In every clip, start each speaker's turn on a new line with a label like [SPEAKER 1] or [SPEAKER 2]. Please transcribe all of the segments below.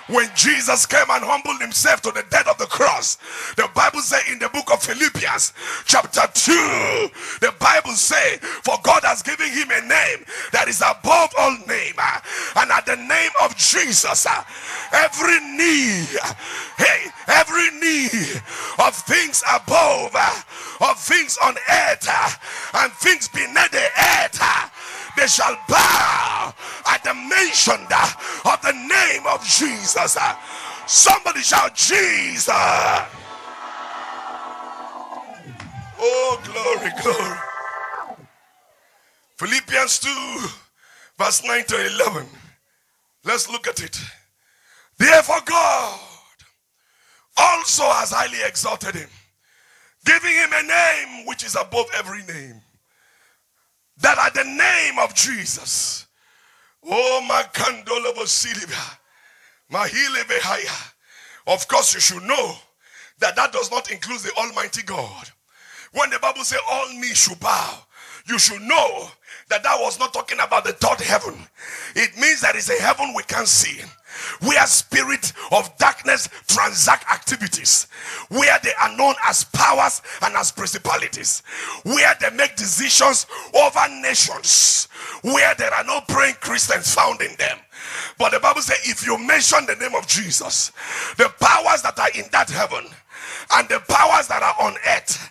[SPEAKER 1] When Jesus came and humbled himself to the death of the cross, the Bible says in the book of Philippians chapter 2, the Bible says, for God has given him a name that is above all name, and at the name of Jesus, every knee of things above, of things on earth, and things beneath the earth, they shall bow at the mention of the name of Jesus. Somebody shout Jesus. Oh, glory, glory. Philippians 2 verse 9 to 11. Let's look at it. Therefore God also has highly exalted him, giving him a name which is above every name, that at the name of Jesus, oh my candolobo silva, my hilevehaya. Of course, you should know that that does not include the Almighty God. When the Bible says all knees should bow, you should know that that was not talking about the third heaven. It means that it's a heaven we can't see, where spirit of darkness transact activities, where they are known as powers and as principalities, where they make decisions over nations, where there are no praying Christians found in them. But the Bible says if you mention the name of Jesus, the powers that are in that heaven and the powers that are on earth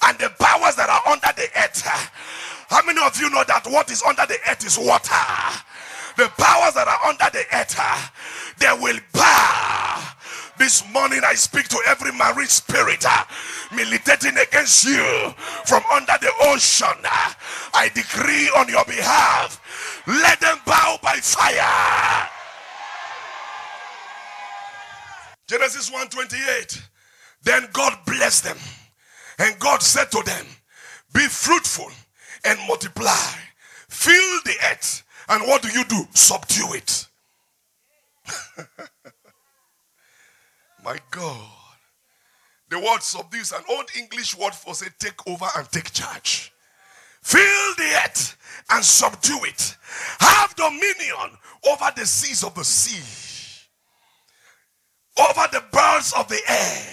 [SPEAKER 1] and the powers that are under the earth, how many of you know that what is under the earth is water? The powers that are under the earth, they will bow. This morning I speak to every marine spirit militating against you from under the ocean. I decree on your behalf, let them bow by fire. Genesis 1:28. Then God blessed them, and God said to them, be fruitful and multiply, fill the earth, and what do? Subdue it. My God. The word subdue is an old English word for say take over and take charge. Fill the earth and subdue it. Have dominion over the seas of the sea, over the birds of the air,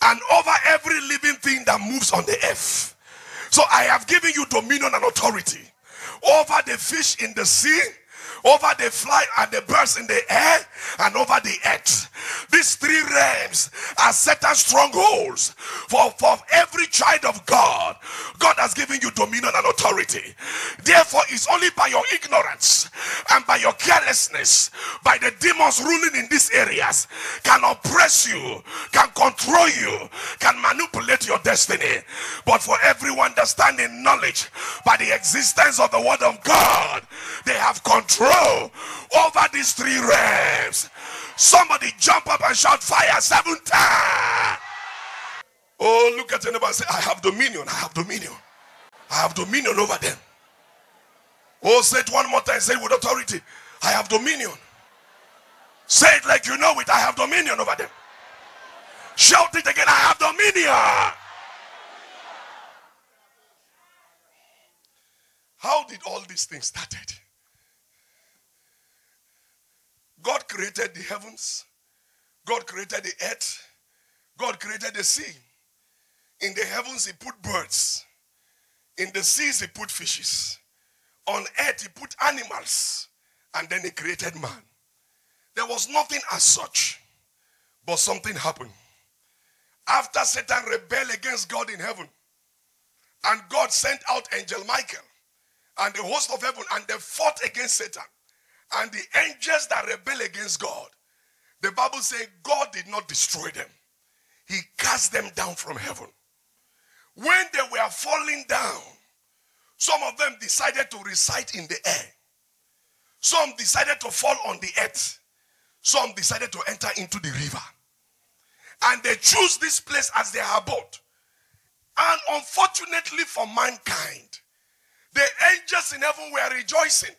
[SPEAKER 1] and over every living thing that moves on the earth. So I have given you dominion and authority over the fish in the sea, over the fly and the birds in the air, and over the earth. These three realms are Satan's strongholds. For every child of God, God has given you dominion and authority. Therefore, it's only by your ignorance and by your carelessness, by the demons ruling in these areas, can oppress you, can control you, can manipulate your destiny. But for everyone understanding knowledge by the existence of the word of God, they have control over these three realms. Somebody jump up and shout fire 7 times. Oh, look at your neighbor and say, I have dominion, I have dominion. I have dominion over them. Oh, say it one more time, say it with authority. I have dominion. Say it like you know it. I have dominion over them. Shout it again, I have dominion. How did all these things started? God created the heavens. God created the earth. God created the sea. In the heavens, he put birds. In the seas, he put fishes. On earth, he put animals. And then he created man. There was nothing as such. But something happened. After Satan rebelled against God in heaven, and God sent out angel Michael and the host of heaven, and they fought against Satan. And the angels that rebel against God, the Bible says God did not destroy them. He cast them down from heaven. When they were falling down, some of them decided to reside in the air. Some decided to fall on the earth. Some decided to enter into the river. And they chose this place as their abode. And unfortunately for mankind, the angels in heaven were rejoicing.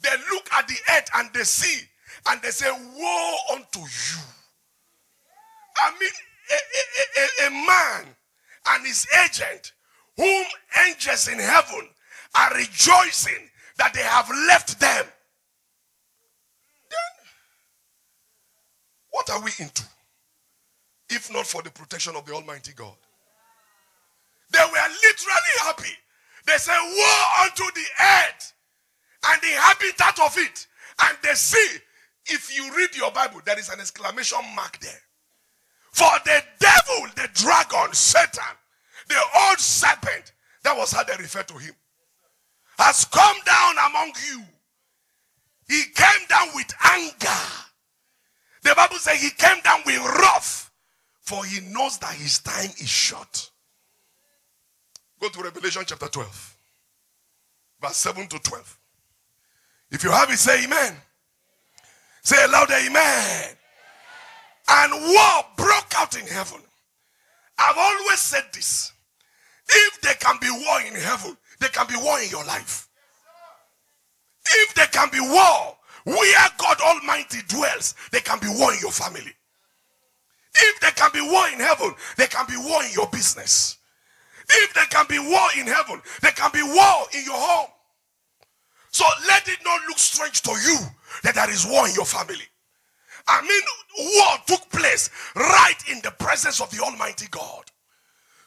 [SPEAKER 1] They look at the earth and they see, and they say, woe unto you. I mean, a man and his agent, whom angels in heaven are rejoicing that they have left them. are we into? If not for the protection of the Almighty God. They were literally happy. They said, woe unto the earth and the habitat of it. And they see, if you read your Bible, there is an exclamation mark there. For the devil, the dragon, Satan, the old serpent, that was how they refer to him, has come down among you. He came down with anger. The Bible says he came down with wrath, for he knows that his time is short. Go to Revelation chapter 12, verse 7 to 12. If you have it, say amen. Say aloud, amen. And war broke out in heaven. I've always said this. If there can be war in heaven, there can be war in your life. If there can be war where God Almighty dwells, there can be war in your family. If there can be war in heaven, there can be war in your business. If there can be war in heaven, there can be war in your home. So let it not look strange to you that there is war in your family. I mean, war took place right in the presence of the Almighty God.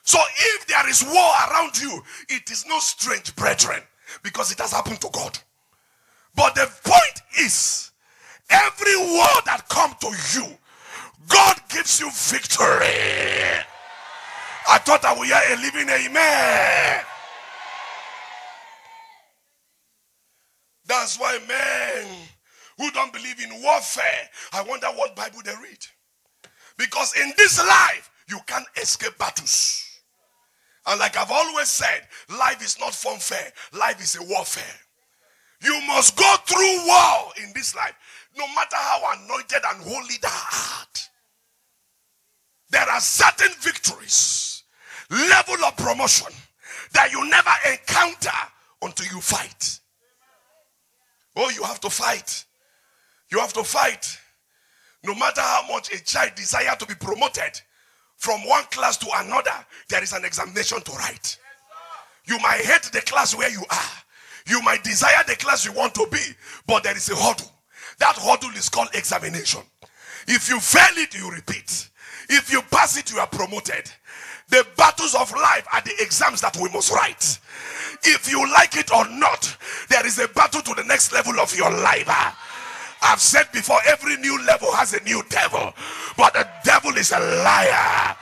[SPEAKER 1] So if there is war around you, it is not strange, brethren, because it has happened to God. But the point is, every war that comes to you, God gives you victory. I thought I would hear a living amen. That's why men who don't believe in warfare, I wonder what Bible they read. Because in this life, you can't escape battles. And like I've always said, life is not funfair. Life is a warfare. You must go through war in this life, no matter how anointed and holy thou art. There are certain victories, level of promotion, that you never encounter until you fight. Oh, you have to fight. You have to fight. No matter how much a child desires to be promoted from one class to another, there is an examination to write. You might hate the class where you are. You might desire the class you want to be, but there is a hurdle. That hurdle is called examination. If you fail it, you repeat. If you pass it, you are promoted. The battles of life are the exams that we must write. If you like it or not, there is a battle to the next level of your life. I've said before, every new level has a new devil, but the devil is a liar.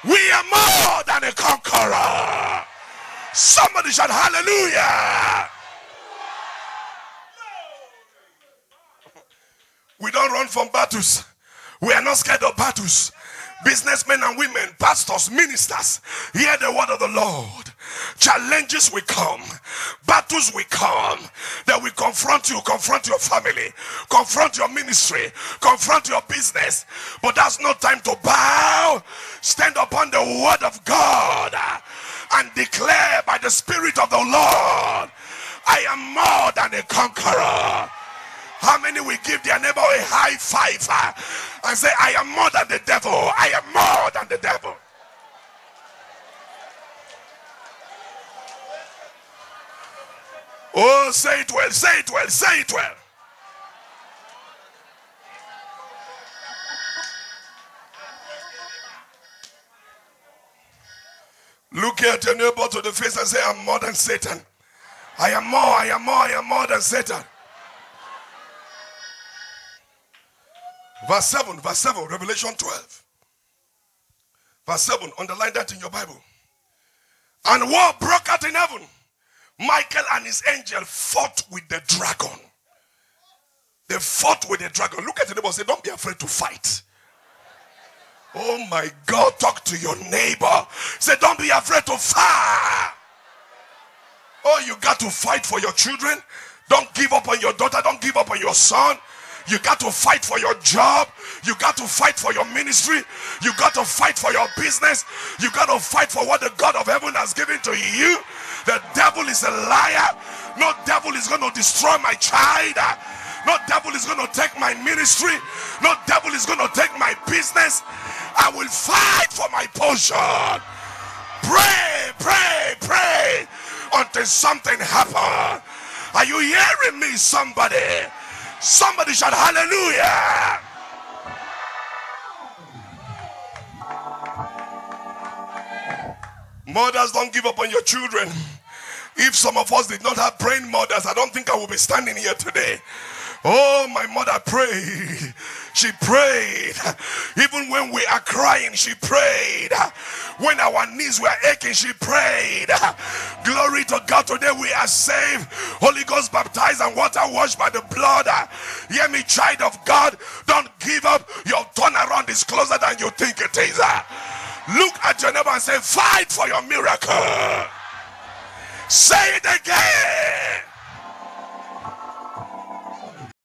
[SPEAKER 1] We are more than a conqueror. Somebody shout hallelujah. We don't run from battles. We are not scared of battles. Businessmen and women, pastors, ministers, hear the word of the Lord. Challenges will come, battles will come, that will confront you, confront your family, confront your ministry, confront your business. But that's no time to bow. Stand upon the word of God and declare by the Spirit of the Lord, I am more than a conqueror. How many will give their neighbor a high five and say, I am more than the devil. I am more than the devil. Oh, say it well, say it well, say it well. Look at your neighbor to the face and say, I'm more than Satan. I am more than Satan. Verse 7, Revelation 12. Verse 7, underline that in your Bible. And war broke out in heaven. Michael and his angel fought with the dragon. They fought with the dragon. Look at the neighbor and say, don't be afraid to fight. Oh my God, talk to your neighbor. Say, don't be afraid to fight. Oh, you got to fight for your children. Don't give up on your daughter. Don't give up on your son. You got to fight for your job. You got to fight for your ministry. You got to fight for your business. You got to fight for what the God of heaven has given to you. The devil is a liar. No devil is going to destroy my child. No devil is going to take my ministry. No devil is going to take my business. I will fight for my portion. Pray, pray, pray until something happens. Are you hearing me, somebody? Somebody shout hallelujah. Mothers, don't give up on your children. If some of us did not have praying mothers, I don't think I would be standing here today. Oh, my mother prayed. She prayed. Even when we are crying, she prayed. When our knees were aching, she prayed. Glory to God. Today we are saved, Holy Ghost baptized and water washed by the blood. Hear me, child of God. Don't give up. Your turnaround is closer than you think it is. Look at your neighbor and say, fight for your miracle. Say it again.